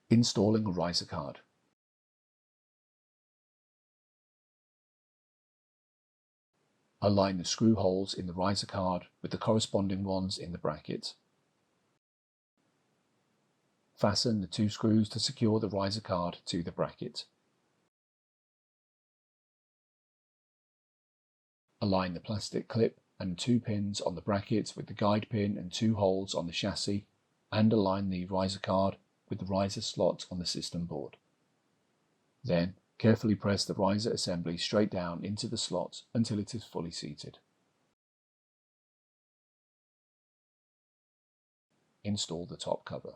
Installing a riser card. Align the screw holes in the riser card with the corresponding ones in the bracket. Fasten the 2 screws to secure the riser card to the bracket. Align the plastic clip and 2 pins on the bracket with the guide pin and 2 holes on the chassis, and align the riser card with the riser slot on the system board. Then, carefully press the riser assembly straight down into the slot until it is fully seated. Install the top cover.